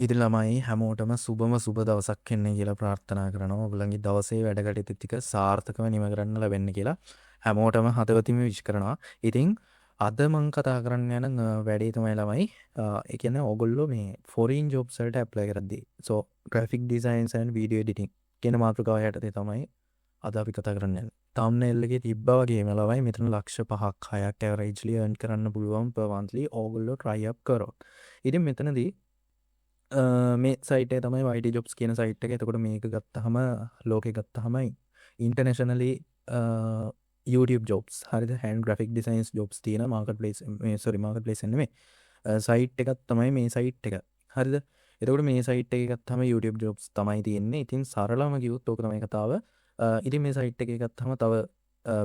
ඉතින් ළමයි හැමෝටම සුබම සුබ දවසක් වෙන්න කියලා ප්‍රාර්ථනා කරනවා. ඔයගොල්ලන්ගේ දවසේ වැඩ කටයුතු ටික සාර්ථකව නිම කරන්න ලැබෙන්න කියලා හැමෝටම හදවතින්ම විශ් කරනවා. ඉතින් අද මම කතා කරන්න යන වැඩේ තමයි ළමයි ඒ කියන්නේ ඕගොල්ලෝ මේ ෆොරින් ජොබ්ස් වලට ඇප්ලයි කරද්දී so graphic designs and video editing කියන මාතෘකාව යටතේ තමයි අද අපි කතා කරන්න යන්නේ. thumbnail එකේ තිබ්බා වගේම ළමයි මෙතන ලක්ෂ 5ක් 6ක් averagely earn කරන්න පුළුවන් per monthly ඕගොල්ලෝ try up කරොත්. ඉතින් මෙතනදී මේ සයිටේ තමයි YT jobs කියන සයිට් එක. එතකොට මේක ගත්තහම ලෝකෙ ගත්තහම ඉන්ටර්නැෂනලි YouTube jobs හරිද hand graphic designs jobs තියෙන marketplace marketplace නෙමෙයි සයිට් එකක් තමයි මේ සයිට් එක. හරිද? එතකොට මේ සයිට් එකේ ගත්තහම YouTube jobs තමයි තියෙන්නේ. ඉතින් සරලවම කිව්වොත් ඕක තමයි කතාව. ඉතින් මේ සයිට් එකේ ගත්තහම තව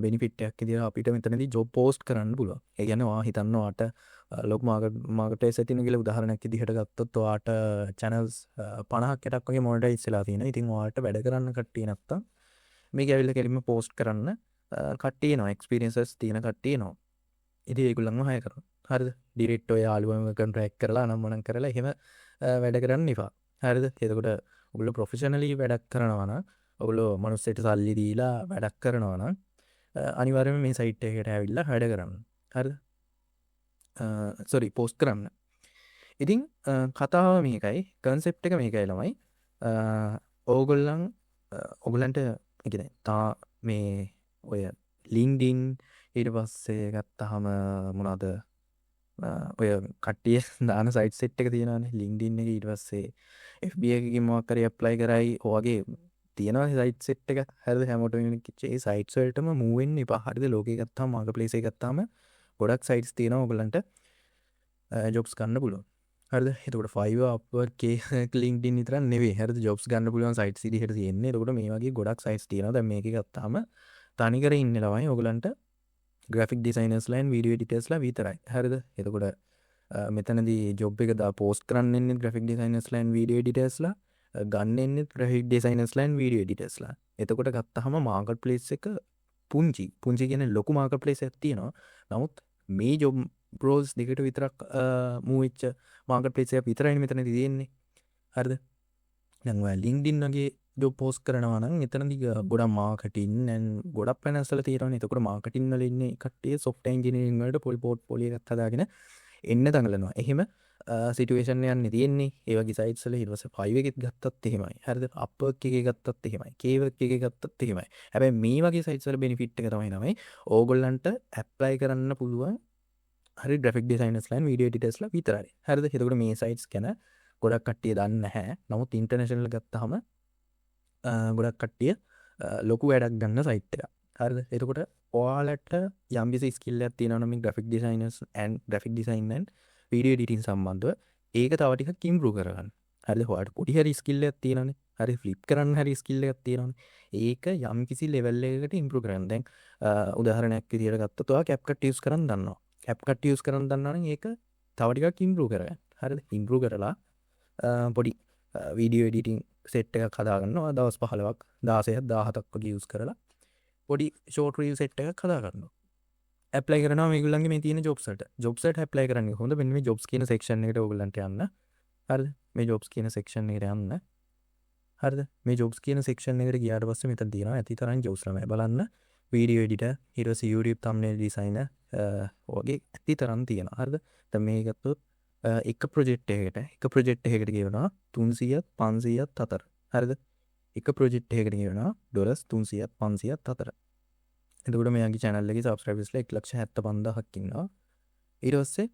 බෙනිෆිට් එකක් විදිහට අපිට මෙතනදී job post කරන්න පුළුවන්. ඒ කියන්නේ ඔයා හිතන්න ඔයාට ලොකු මාකට්ප්ලේස් එකක් තියෙන කියලා උදාහරණයක් විදිහට ගත්තොත් ඔයාට channels 50ක් 60ක් වගේ මොනිටයිස් වෙලා තියෙනවා. ඉතින් ඔයාට වැඩ කරන්න කට්ටිය නැත්තම් මේක ඇවිල්ලා කෙලින්ම post කරන්න කට්ටිය එනවා. experiences තියෙන කට්ටිය එනවා. ඉතින් ඒගොල්ලන්ව hire කරනවා. හරිද? ඩිරෙක්ට් ඔය යාළුවම කොන්ට්‍රැක්ට් කරලා අනම්මනම් කරලා එහෙම වැඩ කරන්න එපා. හරිද? එතකොට ඔයගොල්ලෝ ප්‍රොෆෙෂනලි වැඩක් කරනවා නම් ඔයගොල්ලෝ මනුස්සයට සල්ලි දීලා වැඩක් කරනවා නම් අනිවාර්යයෙන්ම මේ සයිට් එකකට ඇවිල්ලා වැඩ කරන්න. හරිද? සොරි පෝස්ට් කරන්න. ඉතින් කතාව මේකයි කන්සෙප්ට් එක මේකයි ළමයි. ඕගොල්ලන් ඔයගොල්ලන්ට ඒ කියන්නේ තා මේ ඔය LinkedIn ඊට පස්සේ ගත්තාම මොනවාද ඔය කට්ටිය දාන සයිට් සෙට් එක තියෙනවානේ LinkedIn එක ඊට පස්සේ FB එකකින් මොකක් හරි ඇප්ලයි කරයි ඔයගේ තියෙනවා සයිට් සෙට් එක. හරිද? හැමෝටම කිච්චේ ඒ සයිට්ස් වලටම මූව් වෙන්න එපා. හරිද? ලෝකේ ගත්තාම මාකට්ප්ලේස් එකේ ගත්තාම ගොඩක් සයිට්ස් තියෙනවා ඔයගලන්ට ජොබ්ස් ගන්න පුළුවන්. හරිද? එතකොට Fiverr Upwork LinkedIn විතරක් නෙවෙයි. හරිද? ජොබ්ස් ගන්න පුළුවන් සයිට්ස් විදිහට තියෙන්නේ. එතකොට මේ වගේ ගොඩක් සයිට්ස් තියෙනවා. දැන් මේකේ ගත්තාම තනිකර ඉන්න ළමයි ඔයගලන්ට graphic designers ලා and video editors ලා විතරයි. හරිද? එතකොට මෙතනදී ජොබ් එක පෝස්ට් කරන්න එන්නේ graphic designers ලා and video editors ලා ගන්න එන්නේ graphic designers ලා and video editors ලා. එතකොට ගත්තාම marketplace එක පුංචි කියන්නේ ලොකු marketplace එකක් තියෙනවා. නමුත් මේ ජොබ් බ්‍රෝස් දෙකට විතරක් මූව් වෙච්ච marketplace එකක් විතරයි මෙතනදී තියෙන්නේ. හරිද? දැන් ඔයා LinkedIn වගේ ජොබ් පෝස්ට් කරනවා නම් එතනදී ගොඩක් මාකටිං and ගොඩක් පැනල්ස් වල තියෙනවානේ. එතකොට මාකටිං වල ඉන්නේ කට්ටිය software engineering වලට පොල් පෝර්ට්ෆෝලියෝ එකක් හදාගෙන එන්න දඟලනවා. එහෙම සිටුේෂන් යන්නේ තියෙන්නේ. ඒ වගේ සයිට්ස් වල ඊට පස්සේ Fiverr එකෙත් ගත්තත් එහෙමයි. හරිද? Upwork එකේ ගත්තත් එහෙමයි. Keywork එකේ ගත්තත් එහෙමයි. හැබැයි මේ වගේ සයිට්ස් වල බෙනිෆිට් එක තමයි ඕගොල්ලන්ට ඇප්ලයි කරන්න පුළුවන් හරි graphic designers ලා video editors ලා විතරයි. හරිද? එතකොට මේ sites ගැන ගොඩක් කට්ටිය දන්නේ නැහැ. නමුත් international ගත්තාම ගොඩක් කට්ටිය ලොකු වැඩක් ගන්න site එකක්. හරිද? එතකොට ඔයාලට යම්කිසි skill එකක් තියෙනවා නම් මේ graphic designers and graphic design and video editing සම්බන්ධව ඒක තව ටිකක් improve කරගන්න. හරිද? ඔයාලට පොඩි හරි skill එකක් තියෙනවානේ. හරි flip කරන්න හරි skill එකක් තියෙනවානේ. ඒක යම්කිසි level එකකට improve කරගන්න. දැන් උදාහරණයක් විදිහට ගත්තොත් ඔයා CapCut use කරන් දන්නවා. CapCut use කරන් දන්නවා නම් ඒක තව ටිකක් improve කරගන්න. හරිද? improve කරලා පොඩි වීඩියෝ එඩිටිං සෙට් එකක් හදාගන්නවා. දවස් 15ක් 16ක් 17ක් වගේ use කරලා පොඩි ෂෝට් රීල් සෙට් එකක් හදාගන්නවා. ඇප්ලයි කරනවා මේගොල්ලන්ගේ මේ තියෙන ජොබ්ස් වලට. ජොබ්ස් වලට ඇප්ලයි කරන්නේ කොහොමද? මෙන්න මේ ජොබ්ස් කියන සෙක්ෂන් එකට ඕගොල්ලන්ට යන්න. හරිද? මේ ජොබ්ස් කියන සෙක්ෂන් එකට යන්න. හරිද? මේ ජොබ්ස් කියන සෙක්ෂන් එකට ගියාට පස්සේ මෙතන තියෙනවා ඇති තරම් ජොබ්ස් ළමයි බලන්න. වීඩියෝ එඩිටර්, ඊට පස්සේ YouTube thumbnail designer වගේ ඇති තරම් තියෙනවා. හරිද? දැන් මේ ගත්තොත් එක ප්‍රොජෙක්ට් එකකට ගෙවනවා 300ත් 500ත් අතර. හරිද? එක ප්‍රොජෙක්ට් එකකට ගෙවනවා ඩොලර්ස් 300ත් 500ත් අතර. එතකොට මෙයාගේ channel එකේ subscribers ලා 1,75,000ක් ඉන්නවා. ඊට පස්සේ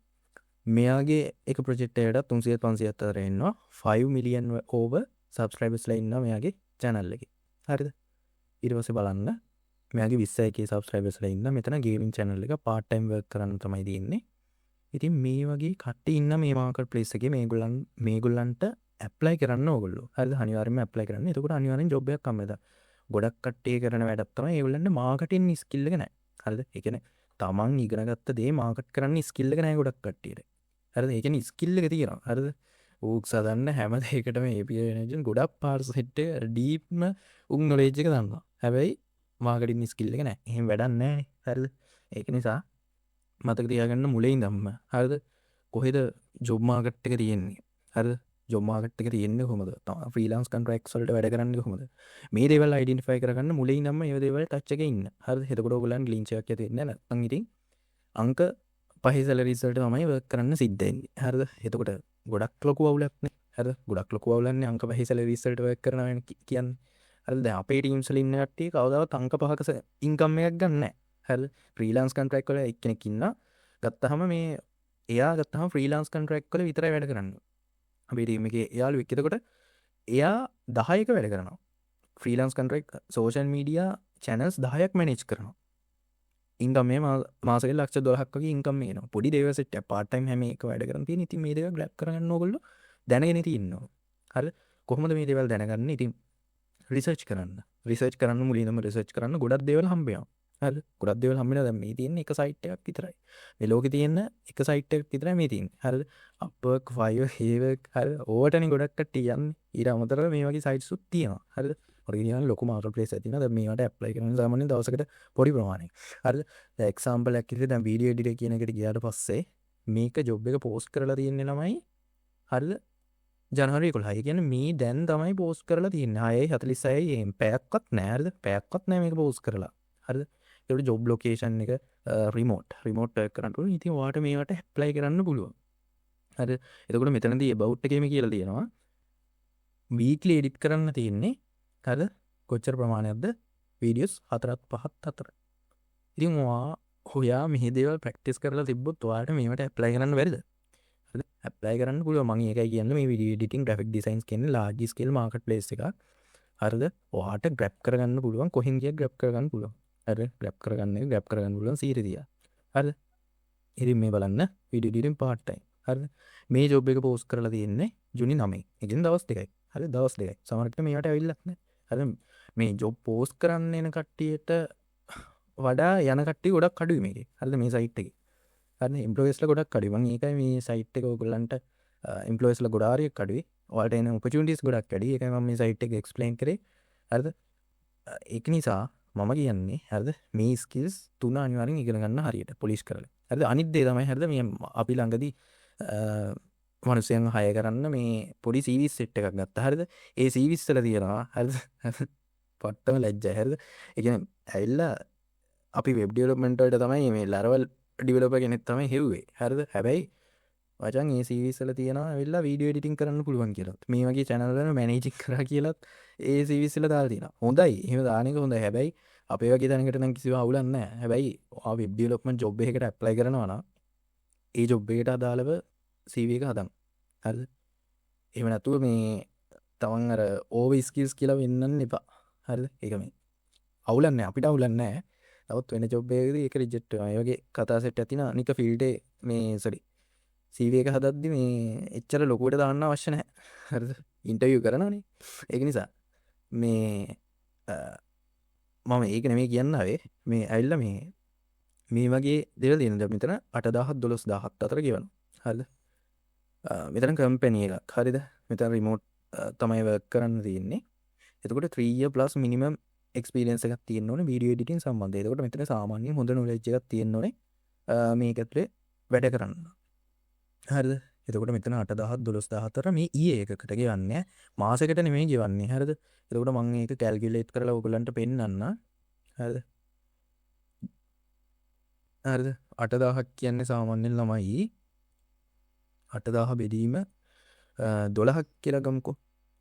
මෙයාගේ එක ප්‍රොජෙක්ට් එකකට 300ත් 500ත් අතර ඉන්නවා 5 million over subscribers ලා ඉන්නවා මෙයාගේ channel එකේ. හරිද? ඊට පස්සේ බලන්න මෙයාගේ 20k subscribers ලා ඉන්නවා. මෙතන gaming channel එක part time work කරන්න තමයි තියෙන්නේ. ඉතින් මේ වගේ කට්ටිය ඉන්න මේ marketplace එකේ මේගොල්ලන්ට ඇප්ලයි කරන්න ඕගොල්ලෝ. හරිද? අනිවාර්යෙන්ම ඇප්ලයි කරන්න. එතකොට අනිවාර්යෙන් ජොබ් එකක් හම්බෙනවා. ගොඩක් කට්ටිය කරන වැඩක් තමයි ඒගොල්ලන්ට මාකටිං ස්කිල් එක නැහැ. හරිද? ඒ කියන්නේ තමන් ඉගෙනගත්ත දේ මාකට් කරන්න ස්කිල් එක නැහැ ගොඩක් කට්ටියට. හරිද? ඒ කියන්නේ ස්කිල් එක තියෙනවා. හරිද? ඌක්ස් හදන්න හැම දෙයකටම API engine ගොඩක් පාර්ට්ස් සෙට් එක ඩීප්ම උන් නොලෙජ් එක දන්නවා. හැබැයි මාකටිං ස්කිල් එක නැහැ. එහෙම වැඩක් නැහැ. හරිද? ඒක නිසා මතක තියාගන්න මුලින් ඉඳන්ම. හරිද? කොහෙද ජොබ් මාකට් එක තියෙන්නේ? හරිද? ජොබ් මාකට් එකේ තියෙන්නේ කොහොමද? ෆ්‍රීලාන්ස් කොන්ට්‍රැක්ට්ස් වලට වැඩ කරන්නේ කොහොමද? මේ දේවල් අයිඩෙන්ටිෆයි කරගන්න මුලින් ඉඳන්ම මේ දේවල් ටච් එකේ ඉන්න. හරිද? එතකොට ඔයගොල්ලන්ට ලින්ක් එකක් ඇති වෙන්නේ නැහැ. නැත්නම් ඉතින් අංක 5 සැලරිස් වලට තමයි වර්ක් කරන්න සිද්ධ වෙන්නේ. හරිද? එතකොට ගොඩක් ලොකු අවුලක් නේ. හරිද? ගොඩක් ලොකු අවුලන්නේ අංක 5 සැලරිස් වලට වර්ක් කරනවා කියන්නේ. හරිද? දැන් අපේ ටීම්ස් වල ඉන්න කට්ටිය කවදාවත් අංක 5ක ඉන්කම් එකක් ගන්න නැහැ. හරිද? ෆ්‍රීලාන්ස් කොන්ට්‍රැක්ට් වල එක්කෙනෙක් ඉන්නා. ගත්තහම මේ එයා ගත්තහම ෆ්‍රීලාන්ස් කොන්ට්‍රැක්ට් වල විතරයි වැඩ කරන්නේ. අපේ ටීම් එකේ යාළුවෙක්. එතකොට එයා 10ක වැඩ කරනවා. Freelance contract social media channels 10ක් මැනේජ් කරනවා. ඉන්කම් මේ මාසෙකට ලක්ෂ 12ක් වගේ ඉන්කම් එනවා. පොඩි දේවල් සෙට් එක පාර්ට් ටයිම් හැම එක වැඩ කරන් තියෙන. ඉතින් මේ දේවල් ග්‍රැබ් කරගන්න ඕගොල්ලෝ දැනගෙන තියෙනවා. හරිද? කොහොමද මේ දේවල් දැනගන්නේ? ඉතින් රිසර්ච් කරන්න මුලින්ම රිසර්ච් කරන්න ගොඩක් දේවල් හම්බ වෙනවා. හරිද? ගොඩක් දේවල් හම්බ වෙනවා. දැන් මේ තියෙන්නේ එක සයිට් එකක් විතරයි. මේ ලෝකේ තියෙන එක සයිට් එකක් විතරයි මේ තියෙන්නේ. හරිද? Upwork, Fiverr, Fiverr හරිද? ඕවටනේ ගොඩක් කට්ටිය යන්නේ. ඊට අමතරව මේ වගේ සයිට්ස් උත් තියෙනවා. හරිද? ඔරිජිනල් ලොකු මාකට් ප්ලේස් එකක් තියෙනවා. දැන් මේවට ඇප්ලයි කරන සාමාන්‍යයෙන් දවසකට පොඩි ප්‍රමාණයක්. හරිද? දැන් එක්සැම්පල් එකක් විදිහට දැන් වීඩියෝ එඩිටර් කියන එකට ගියාට පස්සේ මේක ජොබ් එක පෝස්ට් කරලා තියෙන්නේ ළමයි. හරිද? ජනවාරි 11. කියන්නේ මේ දැන් තමයි පෝස්ට් කරලා තියෙන්නේ. 6:46 AM. පැයක්වත් නෑ. හරිද? පැයක්වත් නෑ මේක පෝස්ට් කරලා. හරිද? ඒකට ජොබ් ලොකේෂන් එක රිමෝට් වර්ක් කරන්න පුළුවන්. ඉතින් ඔයාලට මේවට ඇප්ලයි කරන්න පුළුවන්. හරිද? එතකොට මෙතනදී about එකේම කියලා තියෙනවා. වීක්ලි එඩිට් කරන්න තියෙන්නේ. හරිද? කොච්චර ප්‍රමාණයක්ද? වීඩියෝස් 4ක් 5ක් 4. ඉතින් ඔයා මේ දේවල් ප්‍රැක්ටිස් කරලා තිබ්බොත් ඔයාලට මේවට ඇප්ලයි කරන්න බැරිද? හරිද? ඇප්ලයි කරන්න පුළුවන්. මම ඒකයි කියන්නේ මේ වීඩියෝ එඩිටින් ග්‍රැෆික් ඩිසයින්ස් කියන්නේ ලාර්ජ් ස්කේල් මාකට් ප්ලේස් එකක්. හරිද? ඔයාට ග්‍රැබ් කරගන්න පුළුවන්. කොහෙන් ගියත් ග්‍රැබ් කරගන්න පුළුවන්. හරිද? ග්‍රැබ් කරගන්න පුළුවන් සීරිදියා. හරිද? ඉතින් මේ බලන්න වීඩියෝ එඩිටින් පාර්ට් ටයිම්. හරිද? මේ ජොබ් එක පෝස්ට් කරලා තියෙන්නේ ජූනි 9. ඉතින් දවස් 2යි. හරිද? දවස් 2යි. සමහරවිට මේවට ඇවිල්ලක් නැහැ. හරිද? මේ ජොබ් පෝස්ට් කරන්න එන කට්ටියට වඩා යන කට්ටිය ගොඩක් අඩුයි මේකේ. හරිද? මේ සයිට් එකේ. හරිද? එම්ප්ලොයිස්ලා ගොඩක් අඩුයි. මම ඒකයි මේ සයිට් එක ඔයගොල්ලන්ට එම්ප්ලොයිස්ලා ගොඩාරියක් අඩුයි. ඔයාලට එන ඔපචුනිටිස් ගොඩක් වැඩි. ඒකයි මම මේ සයිට් එක එක්ස්ප්ලেইন කරේ. හරිද? ඒක නිසා මම කියන්නේ හරිද? මේ ස්කිල්ස් 3 අනිවාර්යෙන් ඉගෙන ගන්න හරියට පොලිෂ් කරලා. හරිද? අනිත් දේ තමයි හරිද? මේ අපි ළඟදී මනුස්සයන් හය කරන්න මේ පොඩි සීවිස් සෙට් එකක් ගත්තා. හරිද? ඒ සීවිස් වල තියෙනවා හරිද? පට්ටම ලැජ්ජයි. හරිද? ඒ කියන්නේ ඇවිල්ලා අපි වෙබ් ඩෙවලොප්මන්ට් වලට තමයි මේ Laravel ඩෙවලොපර් කෙනෙක් තමයි හෙව්වේ. හරිද? හැබැයි වචන් ඒ සීවිස් වල තියෙනවා ඇවිල්ලා වීඩියෝ එඩිටින් කරන්න පුළුවන් කියලා. මේ වගේ channel වල මැනේජින් කරා කියලාත් ඒ සීවිස් වල දාලා තියෙනවා. හොඳයි. එහෙම දාන එක හොඳයි. හැබැයි අපේ වගේ තැනකට නම් කිසිම අවුලක් නැහැ. හැබැයි ඔයා වෙබ් ඩෙවලොප්මන්ට් ජොබ් එකකට ඇප්ලයි කරනවා නම් ඒ ජොබ් එකට අදාළව CV එක හදන්න. හරිද? එහෙම නැතුව මේ තමන් අර ඕවර් ස්කිල්ස් කියලා වෙන්නන්න එපා. හරිද? ඒක මේ අවුලක් නැහැ. අපිට අවුලක් නැහැ. නමුත් වෙන ජොබ් එකකදී ඒක රිජෙක්ට් වෙනවා. ඒ වගේ කතා සෙට් එකක් තියෙනවා. අනික ෆීල්ඩ් මේ සෝරි CV එක හදද්දි මේ එච්චර ලොකුවට දාන්න අවශ්‍ය නැහැ. හරිද? ඉන්ටර්විව් කරනවනේ. ඒක නිසා මේ මම ඒක නෙමෙයි කියන්න ආවේ. මේ ඇවිල්ලා මේ වගේ දේවල් තියෙනවා. මෙතන 8000 12000 අතර ගෙවනවා. හරිද? මෙතන කම්පැනි එකක්. හරිද? මෙතන රිමෝට් තමයි වර්ක් කරන්න තියෙන්නේ. එතකොට 3 year plus minimum experience එකක් තියෙන්න ඕනේ වීඩියෝ එඩිටින් සම්බන්ධයෙන්. එතකොට මෙතන සාමාන්‍යයෙන් හොඳ knowledge එකක් තියෙන්න ඕනේ මේක ඇතුලේ වැඩ කරන්න. හරිද? එතකොට මෙතන 8000 12000 අතර මේ එකකට ගෙවන්නේ මාසෙකට නෙමෙයි ගෙවන්නේ. හරිද? එතකොට මම ඒක කැල්කියුලේට් කරලා ඔයගලන්ට පෙන්නන්න. හරිද? හරිද? 8000ක් කියන්නේ සාමාන්‍යයෙන් ළමයි 8000 බෙදීම 12ක් කියලා ගමුකෝ.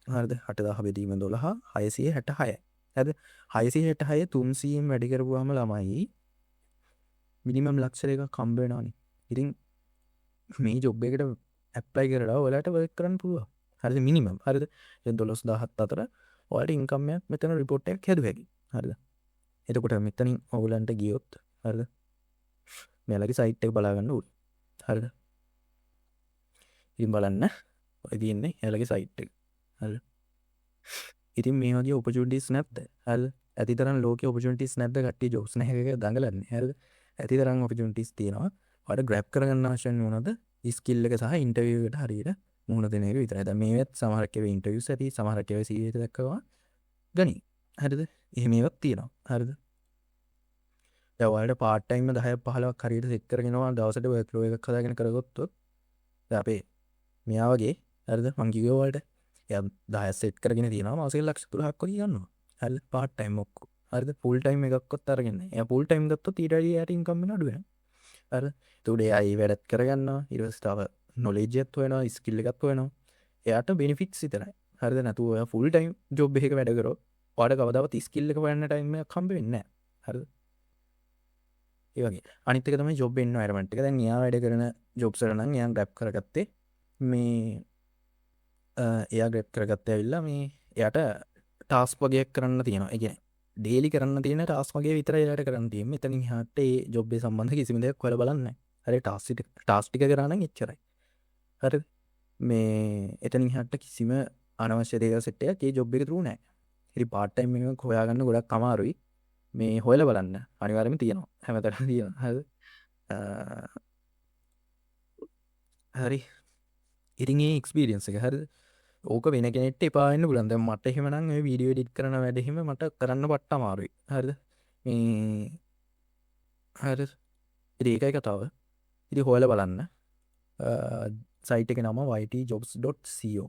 හරිද? 8000 බෙදීම 12 666. හරිද? 666 300න් වැඩි කරපුවාම ළමයි මිනිමම් ලක්ෂ දෙකක් හම්බ වෙනවානේ. ඉතින් මේ ජොබ් එකට ඇප්ලයි කරලා ඔයාලට වර්ක් කරන්න පුළුවන්. හරිද? මිනිමම්. හරිද? දැන් 12000 අතර ඔයාලට ඉන්කම් එකක් මෙතන රිපෝට් එකක් හැදුව හැකි. හරිද? එතකොට මෙතනින් ඔයගලන්ට ගියොත් හරිද? මෙයාලගේ සයිට් එක බලා ගන්න ඕනේ. හරිද? ඉතින් බලන්න ඔය තියෙන්නේ එයාලගේ සයිට් එක. හරිද? ඉතින් මේ වගේ ඔපචුනිටිස් නැද්ද? හරිද? ඇතිතරම් ලෝකේ ඔපචුනිටිස් නැද්ද? කට්ටිය ජොබ්ස් නැහැ එක දඟලන්නේ. හරිද? ඇතිතරම් ඔපචුනිටිස් තියෙනවා. ඔයාලට ග්‍රැබ් කරගන්න අවශ්‍ය වෙන්නේ මොනවද? ස්කිල් එක සහ ඉන්ටර්විව් එකට හරියට මුහුණ දෙන එක විතරයි. දැන් මේවත් සමහරක් ඒවා ඉන්ටර්විව්ස් ඇති, සමහරක් ඒවා CV එකට දැක්කවා ගනි. හරිද? එහෙම ඒවාත් තියෙනවා. හරිද? දැන් ඔයාලට පාර්ට් ටයිම් 10ක් 15ක් හරියට සෙට් කරගෙනවා දවසට වර්ක් ෆ්ලෝ එකක් හදාගෙන කරගත්තොත් දැන් අපේ මෙයා වගේ හරිද මං කිව්වා ඔයාලට එයා 10 සෙට් කරගෙන තියෙනවා මාසෙකට ලක්ෂ 3ක් වගේ ගන්නවා හරිද පාර්ට් ටයිම් ඔක්කො හරිද ෆුල් ටයිම් එකක්වත් අරගෙන නැහැ එයා ෆුල් ටයිම් ගත්තොත් ඊට වැඩිය එයාට ඉන්කම් එක අඩු වෙනවා හරිද ඒකට එයා ඒ වැඩත් කරගන්නවා ඊට පස්සේ තව නොලෙජ් එකත් හොයනවා ස්කිල් එකත් හොයනවා එයාට බෙනිෆිට්ස් විතරයි හරිද නැතුව ඔයා ෆුල් ටයිම් ජොබ් එකක වැඩ කරොත් ඔයාට කවදාවත් ස්කිල් එක හොයන්න ටයිම් එකක් හම්බ වෙන්නේ නැහැ හරිද ඒ වගේ අනිත් එක තමයි ජොබ් එන්වයරන්මන්ට් එක දැන් එයා වැඩ කරන ජොබ්ස් වල නම් එයා ග්‍රැබ් කරගත්තේ මේ එයා ග්‍රැබ් කරගත්තේ ඇවිල්ලා මේ එයාට ටාස්ක් වගේක් කරන්න තියෙනවා ඒ කියන්නේ ඩේලි කරන්න තියෙන ටාස්ක් වගේ විතරයි එයාට කරන්න තියෙන්නේ මෙතනින් එහාට ඒ ජොබ් එක සම්බන්ධ කිසිම දෙයක් හොයලා බලන්නේ නැහැ හරි ටාස්ක් ටික කරා නම් එච්චරයි හරිද මේ එතනින් එහාට කිසිම අනවශ්‍ය දේවල් සෙට් එකක් ඒ ජොබ් එක through නැහැ ඉතින් පාර්ට් ටයිම් එකක් හොයාගන්න ගොඩක් අමාරුයි මේ හොයලා බලන්න අනිවාර්යයෙන්ම තියෙනවා හැමතැනම තියෙනවා හරිද හරි ඉතින් ඒ එක්ස්පීරියන්ස් එක හරිද ඕක වෙන කෙනෙක්ට එපා වෙන්න පුළුවන් දැන් මට එහෙම නම් මේ වීඩියෝ එඩිට් කරන වැඩ එහෙම මට කරන්න පට්ට අමාරුයි හරිද මේ හරිද ඉතින් ඒකයි කතාව ඉතින් හොයලා බලන්න සයිට් එකේ නම ytjobs.co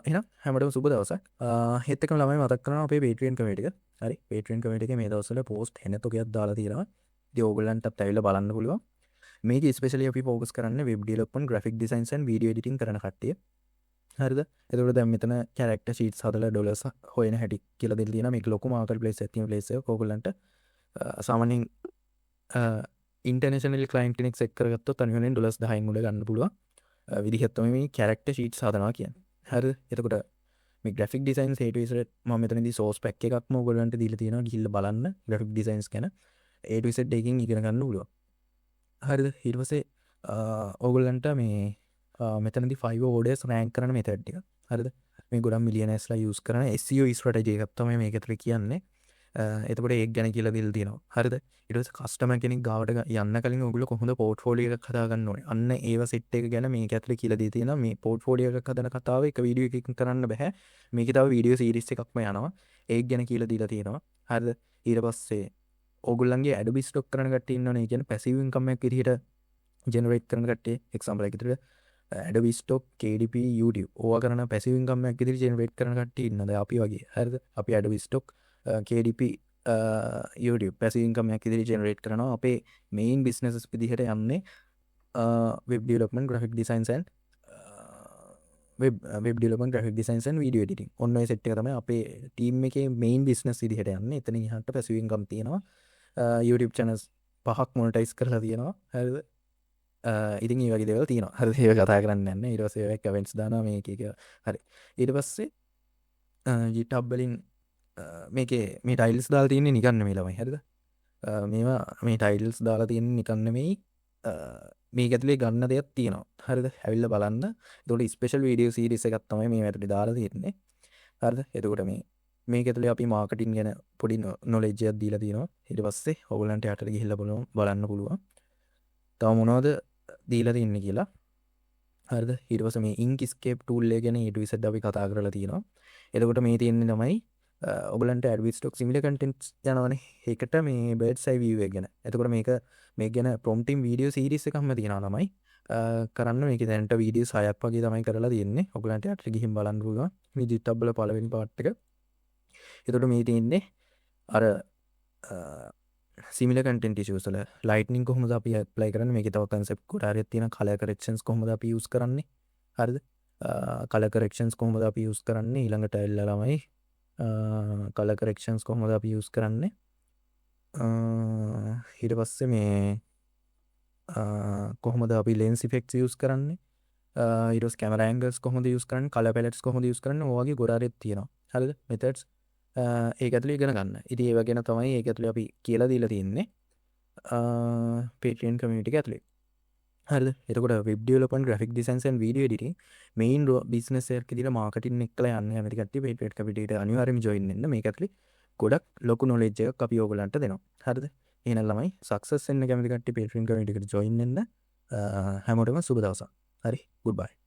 එහෙනම් හැමෝටම සුබ දවසක් හෙත් එකම ළමයි මතක් කරනවා අපේ Patreon කමියුනිටි එක හරි Patreon කමියුනිටි එකේ මේ දවස්වල පෝස්ට් එන තොගයක් දාලා තියෙනවා ඉතින් ඕගොල්ලන්ටත් ඇවිල්ලා බලන්න පුළුවන් මේක ස්පෙෂලි අපි ෆෝකස් කරන්නේ web development graphic designs and video editing කරන කට්ටිය හරිද එතකොට දැන් මෙතන කැරක්ටර් ෂීට්ස් හදලා ඩොලර්ස් හොයන හැටි කියලා දෙන්න තියෙනවා මේක ලොකු මාකට් ප්ලේස් එකක් තියෙන ප්ලේස් එකක් ඕගොල්ලන්ට සාමාන්‍යයෙන් ඉන්ටර්නැෂනල් ක්ලයන්ට් කෙනෙක් සෙට් කරගත්තොත් අනිවාර්යෙන් ඩොලර්ස් 10න් උඩ ගන්න පුළුවන් විදිහක් තමයි මේ කැරක්ටර් ෂීට්ස් හදනවා කියන්නේ හරිද එතකොට මේ graphic designs A to Z මම මෙතනදී සෝස් පැක් එකක්ම ඔයගොල්ලන්ට දීලා තියෙනවා ගිහිල්ලා බලන්න ග්‍රැෆික් ඩිසයින්ස් ගැන A to Z එකකින් ඉගෙන ගන්න පුළුවන් හරිද ඊට පස්සේ ඕගොල්ලන්ට මේ මෙතනදී 5 orders rank කරන method එක හරිද මේ ගොඩක් මිලියනර්ස්ලා use කරන SEO strategy එකක් තමයි මේක ඇතුලේ කියන්නේ එතකොට ඒක ගැන කියලා දීලා තියෙනවා හරිද ඊට පස්සේ කස්ටමර් කෙනෙක් ගාවට යන්න කලින් ඔයගොල්ලෝ කොහොමද පෝර්ට්ෆෝලියෝ එකක් හදාගන්න ඕනේ අන්න ඒව සෙට් එක ගැන මේක ඇතුලේ කියලා දී තියෙනවා මේ පෝර්ට්ෆෝලියෝ එකක් හදන කතාව එක වීඩියෝ එකකින් කරන්න බෑ මේකේ තව වීඩියෝ සීරීස් එකක්ම යනවා ඒක ගැන කියලා දීලා තියෙනවා හරිද ඊට පස්සේ ඕගොල්ලන්ගේ Adobe stock කරන කට්ටිය ඉන්නවනේ කියන්නේ passive income එකක් විදිහට generate කරන කට්ටිය example එකකට Adobe stock KDP YouTube ඕවා කරන passive income එකක් විදිහට generate කරන කට්ටිය ඉන්නද අපි වගේ හරිද අපි Adobe stock KDP YouTube passive income එකක් විදිහට generate කරනවා අපේ main businesses විදිහට යන්නේ web development graphic designs and web development graphic designs and video editing ඔන්න ඔය set එක තමයි අපේ team එකේ main business විදිහට යන්නේ එතනින් එහාට passive income තියෙනවා YouTube channels 5ක් monetize කරලා තියෙනවා හරිද ඉතින් ඒ වගේ දේවල් තියෙනවා හරිද ඒක කතා කරන්න යන්නේ ඊට පස්සේ ඒක events දානවා මේක එක හරි ඊට පස්සේ GitHub වලින් මේකේ මේ ටයිල්ස් දාලා තියෙන්නේ නිකන් නෙමෙයි ළමයි හරිද මේවා මේ ටයිල්ස් දාලා තියෙන්නේ නිකන් නෙමෙයි මේක ඇතුලේ ගන්න දෙයක් තියෙනවා හරිද ඇවිල්ලා බලන්න ඒකට ස්පෙෂල් වීඩියෝ සීරීස් එකක් තමයි මේ ඇතුලේ දාලා තියෙන්නේ හරිද එතකොට මේක ඇතුලේ අපි මාකටිං ගැන පොඩි නොලෙජ් එකක් දීලා තියෙනවා ඊට පස්සේ ඔයගොල්ලන්ට යටට ගිහිල්ලා බලන්න පුළුවන් තව මොනවද දීලා තින්නේ කියලා හරිද ඊට පස්සේ මේ Inkscape tool එක ගැන ඊට විසද අපි කතා කරලා තියෙනවා එතකොට මේ තියෙන්නේ තමයි ඔයගලන්ට Adobe stock similar contents යනවනේ ඒකට මේ bird's eye view එක ගැන එතකොට මේක ගැන prompting video series එකක්ම තියෙනවා තමයි කරන්න මේක දැනට වීඩියෝස් 6ක් වගේ තමයි කරලා තියෙන්නේ ඔයගලන්ට යට ගිහින් බලන්න පුළුවන් මේ GitHub වල පළවෙනි part එක එතකොට මේ තියෙන්නේ අර similar content issues වල lightning කොහොමද අපි apply කරන්නේ මේකේ තව concept කොට හරියක් තියෙනවා color corrections කොහොමද අපි use කරන්නේ හරිද color corrections කොහොමද අපි use කරන්නේ ඊළඟට ඇවිල්ලා ළමයි color corrections කොහොමද අපි use කරන්නේ ඊට පස්සේ මේ කොහොමද අපි lens effects use කරන්නේ ඊට පස්සේ camera angles කොහොමද use කරන්නේ color palettes කොහොමද use කරන්නේ ඔය වගේ ගොඩාරියක් තියෙනවා හරිද methods ඒක ඇතුලේ ඉගෙන ගන්න. ඉතින් ඒව ගැන තමයි ඒක ඇතුලේ අපි කියලා දීලා තියෙන්නේ. Patreon community එක ඇතුලේ. හරිද? එතකොට web development, graphic designs and video editing main business එකක් විදිහට marketing එකලා යන්න කැමති කට්ටිය Patreon community එකට අනිවාර්යයෙන්ම join වෙන්න. මේක ඇතුලේ ගොඩක් ලොකු knowledge එකක් අපි ඕගලන්ට දෙනවා. හරිද? එහෙනම් ළමයි success වෙන්න කැමති කට්ටිය Patreon community එකට join වෙන්න. හැමෝටම සුබ දවසක්. හරි. goodbye.